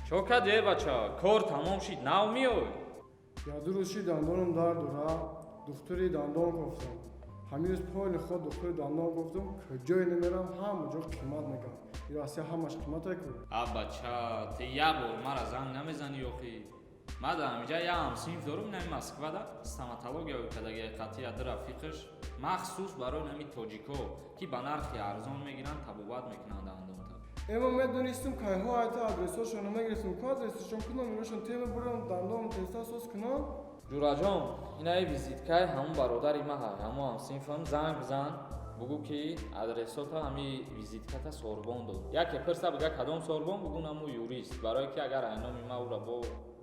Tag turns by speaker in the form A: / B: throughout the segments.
A: چو کدی بچه کار تمام شد نو میای
B: یا دو روزی دندانم درد داره دکتری دندان گفتم همین روز پای خود دکتر دندان گفتم کجای نمیرم همه جا قیمت میگم این راستی همش قیمت کو
A: اب بچه تی یک بار مرا زنگ نمیزنی یوخی ما در همینجا یه همسینف دارم نمی مسکوه دا استماتولوژیا کداگه قطعی در رفیقش مخصوص برای نمی توجیکو که به نرخی ارزان میگیرن تبابت میکنن دندان تا
B: اما میدونستم که ها ایت آدرسشون نمیگرفتم که آدرسشون کنم میشون تیم برام دندان تست سوس کنم
A: جورا جان اینای ویزیتکای همون برادری ما های همون همسینفم زنگ بزن بگو که آدرساتا همی ویزیتکاتا سوربون داد یکی پرسا بگه کدام سوربون بگو نمو یوریست برای که اگر اینامی ما او را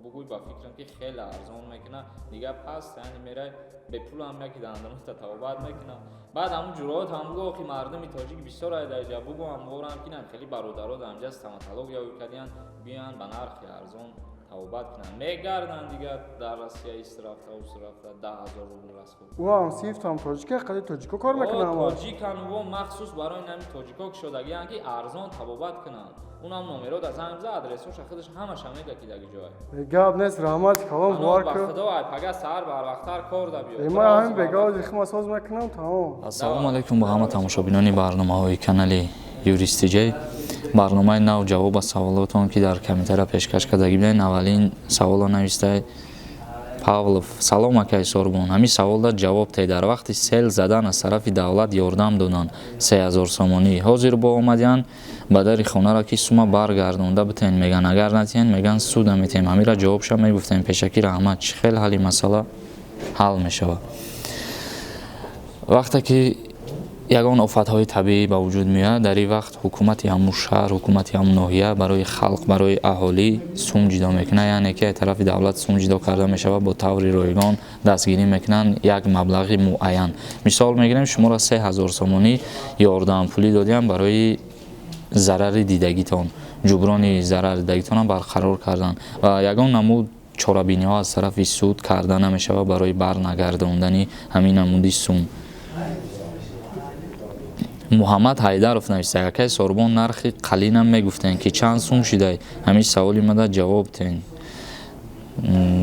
A: بگوی با فکرم که خیلی ارزان میکنه دیگه پس یعنی میره به پول هم یکی دندان تا توبت میکنه بعد همون جورات هم بگو که مردمی تاجیک بسیار ایده بگو هم هم کنن خیلی برادرها در اینجا استماتولوژیا کردن بیان به نرخ ارزان توبت کنن میگردن دیگه در روسیه ایست رفته و رفته 10,000 روبل رسخ
B: او هم سیفت هم تاجیکه قدی تاجیکو کار میکنه
A: تاجیکن و مخصوص برای نمی تاجیکا که شدگی که ارزان توبت کنن اونم نمره از همزه آدرسش خودش همش هم میده که دیگه جای
B: گاب نیست رحمت کلام بار
A: که خدا پگه سر بر وقتر کار دا بیاد
B: ما همین بگاو خما ساز میکنم تمام
A: السلام علیکم به همه تماشابینان برنامه‌های کانال یوریستی جی برنامه نو جواب سوالاتون که در کامنتر پیشکش کردگی بودین اولین سوال نوشته پاولوف سلام اکای سوربون همین سوال داد جواب تی در وقتی سیل زدن از طرف دولت یاردم دادن 3000 سومانی حاضر با اومدن به در خونه را که سوما برگردونده بتین میگن اگر نتین میگن سود میتیم همین را جوابش میگفتیم پیشکی رحمت چه خیلی حالی مسئله حل میشود وقتی که یگان آفت‌های طبیعی به وجود میاد در این وقت حکومت همون شهر حکومت همون ناحیه برای خلق برای اهالی سوم جدا میکنه یعنی که طرف دولت سوم جدا کرده میشه با طور رایگان دستگیری میکنن یک مبلغ معین مثال میگیریم شما را 3000 سومانی یاردم پولی دادیم برای ضرر دیدگیتان جبران ضرر دیدگیتان برقرار کردن و یگان نمود چاره‌بینی ها از طرف سود کرده نمیشه برای برنگرداندن همین نمودی سوم محمد حیدرов نوشته که سوربون نرخی قلینم میگفتن که چند سوم شده همین سوالی مده جواب تین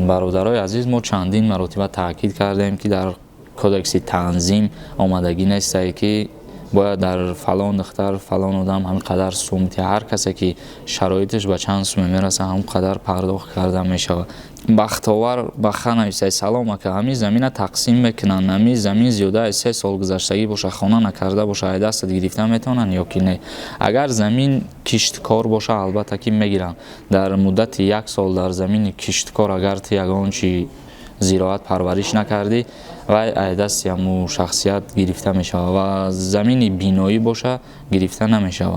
A: برادرای عزیز ما چندین مرتبه تاکید کردیم که در کدکس تنظیم آمدگی نیست که باید در فلان دختر فلان آدم همین قدر سومتی هر کسی که شرایطش به چند سوم میرسه هم قدر پرداخت کرده میشه بختاور بخا نویسه سلام اکا همین زمین تقسیم میکنن همین زمین زیاده از 3 سال گذشتگی باشه خانه نکرده باشه دست گرفته میتونن یا که نه اگر زمین کشتکار باشه البته که میگیرن در مدت 1 سال در زمین کشتکار اگر تی یگان چی زراعت پرورش نکردی و دست همو شخصیت گرفته میشه و زمین بینایی باشه گرفته نمیشه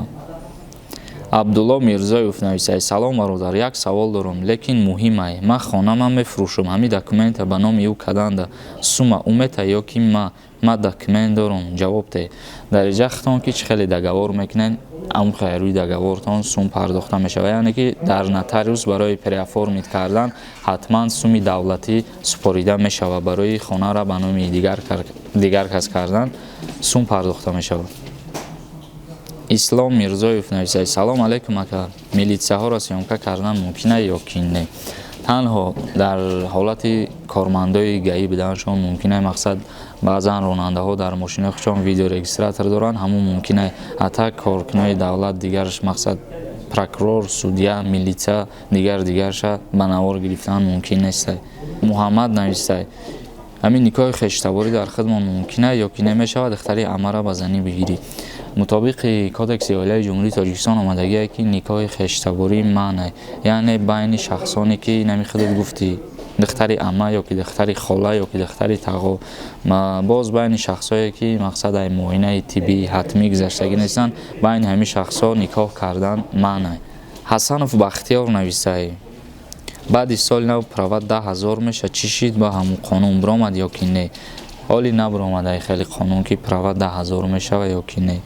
A: عبدالله میرزایوف نویسه سلام برادر یک سوال دارم لیکن مهمه من خانه‌ام میفروشم همین دکومنت به نام او کدند سوم اومته یا که ما دکومنت دارم جواب ده در اینجا ختان که خیلی دگوار میکنن اون خیروی دگوارتان سوم پرداخته میشه و یعنی که در نوتاریوس برای پرافورمیت کردن حتما سومی دولتی سپاریده میشه و برای خانه را به نام دیگر کس کردن سوم پرداخته میشه اسلام میرزایوف نویسه سلام علیکم اکا میلیتسه ها را سیامکه کردن ممکنه یا که نه تنها در حالت کارمندای گایی بدنشان ممکنه مقصد بعضا راننده ها در ماشین خودشان ویدیو رجیستراتور دارن همون ممکنه حتی کارکنای دولت دیگرش مقصد پروکورور سودیا میلیتسه دیگرش به نوار گرفتن ممکن نیست محمد نویسه همین نکاح خشتباری در خدمت ممکنه یا که نمیشه دختری امره به زنی بگیری مطابق کودکس ایالای جمهوری تاجیکستان آمدگی که نکاح خشتباری معنی یعنی بین شخصانی که نمیخواد گفتی دختری عمه یا که دختری خاله یا که دختری تقو باز بین شخصایی که مقصد ای معاینه طبی حتمی گذشتگی نیستن بین همین شخصا نکاح کردن معنی حسنوف بختیار نویسه بعد سال نو پروت 10,000 میشه چی شید با همون قانون برآمد یا که نه حالی نبرآمده خیلی قانون که پروت 10,000 میشه یا که نه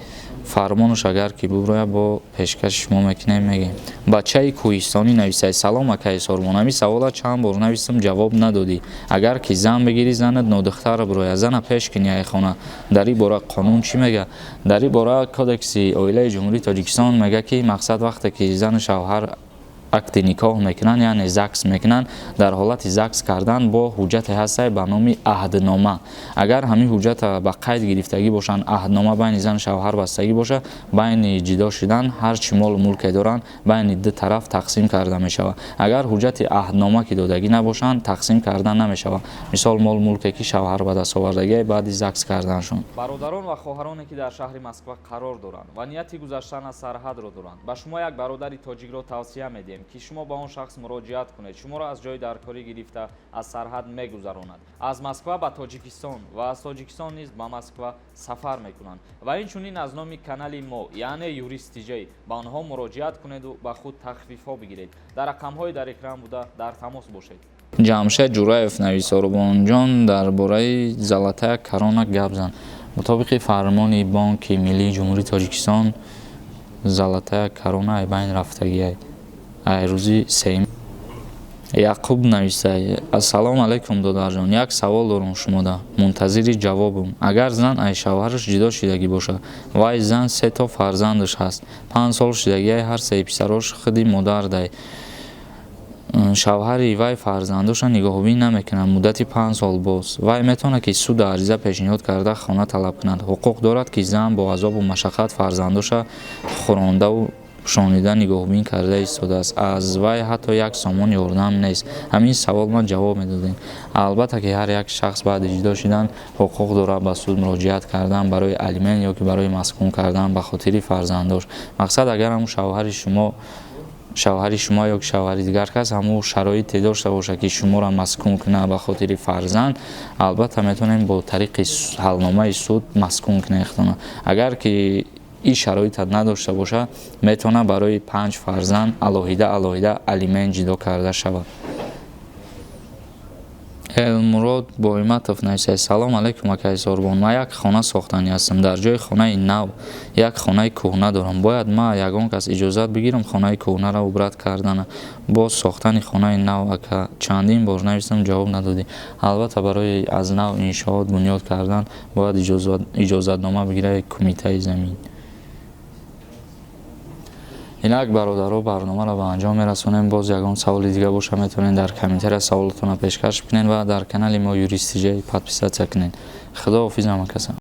A: фармонаш агар ки буброяд бо пешкаши шумо мекунем мегем. Бачаи кӯҳистонӣ нависад: салом акаи Сормон, ҳамин савола чанд бор навистам, ҷавоб надодӣ. Агар ки зан бигирӣ, занат нодухтара бирояд, зана пеш кунӣ ай хона. Дар ин бора қонун чӣ мегӯяд? Дар ин бора кодекси оилаи ҷумҳурии Тоҷикистон мегӯяд ки мақсад вақте ки зану шавҳар акти никоҳ мекунанд, яъне ЗАГС мекунанд, дар ҳолати ЗАГС кардан бо ҳуҷҷате ҳастае ба номи аҳднома. Агар ҳамин ҳуҷҷата ба қайд гирифтагӣ бошанд, аҳднома байни зану шавҳар бастагӣ бошад, байни ҷидо шудан ҳар чӣ молу мулке доранд байни ду тараф тақсим карда мешавад. Агар ҳуҷҷати аҳднома ки додагӣ набошанд, тақсим карда намешавад. Мисол мол мулке ки шавҳар ба дастовардагӣ баъди ЗАГС карданшон.
C: бародарон ва хоҳароне ки дар шаҳри Москва қарор доранд ва нияти гузаштан аз сарҳадро доранд, ба шумо як бародари тоҷикро тавсия медиҳем ки шумо ба он шахс муроҷиат кунед. Шуморо аз ҷои даркорӣ гирифта аз сарҳад мегузаронад. Аз Москва ба Тоҷикистон ва аз Тоҷикистон низ ба Москва сафар мекунанд. Ва инчунин аз номи канали мо, яъне юристиҷей, ба онҳо муроҷиат кунеду ба худ тахфифҳо бигиред. Дар рақамҳои дар экран буда дар тамос бошед.
A: ҷамшед ҷураев навис: Орбонҷон, дар бораи Золотая корона гап зан. мутобиқи фармони Бонки Миллии Ҷумҳурии Тоҷикистон, Золотая корона ай байн рафтагиай ай рӯзи сеюм. Яъқуб нависай: ассалому алайкум додарҷон, як савол дорам шумода, мунтазири ҷавобам. Агар зан ай шавҳараш ҷудо шудагӣ бошад, вай зан 3 то фарзандаш ҳаст, 5 сол шудагӣ ай ҳар сеи писарош худи модар дай. шавҳари вай фарзандоша нигоҳубинӣ намекунад муддати 5 сол боз. Вай метавонад ки суд ариза пешниҳод карда хона талаб кунад. ҳуқуқ дорад ки зан бо азобу машаққат фарзандоша хӯрондаву пӯшонида нигоҳубин карда истодааст. Аз вай ҳатто як сомон ёрдам нест. ҳамин савол ма ҷавоб медодем. албатта ки ҳар як шахс баъди ҷудо шудан ҳуқуқ дорад ба суд муроҷиат кардан барои алимент ё ки барои маскун кардан ба хотири фарзандош. мақсад агар ҳамун шавҳари шумо ё ки шавҳари дигар кас ҳамун шароите дошта бошад ки шуморо маскун кунад ба хотири фарзанд, албатта метавонем бо тариқи ҳалномаи суд маскун кунехтона. агар ки ин шароита надошта бошад, метавонад барои 5 фарзанд алоҳида алимент ҷудо карда шавад. Элмурод Боиматов нависад: салом алайкум акаи Сорбон, ман як хона сохтанӣ ҳастам. Дар ҷои хонаи нав як хонаи кӯҳна дорам. Бояд ман ягон кас иҷозат бигирам хонаи кӯҳнаро убрат кардана. боз сохтани хонаи нав ака чандин бор навистам, ҷавоб надодӣ. албатта барои аз нав иншоот бунёд кардан бояд иҷозатнома бигирад кумитаи замин. инак бародаро, барномаро ба анҷом мерасонем. боз ягон саволи дига боша метавонед дар комментария саволотонро пешкаш бикунед ва дар канали мо юристиҷей подписатсия кунед. худоҳофиз ҳама каса.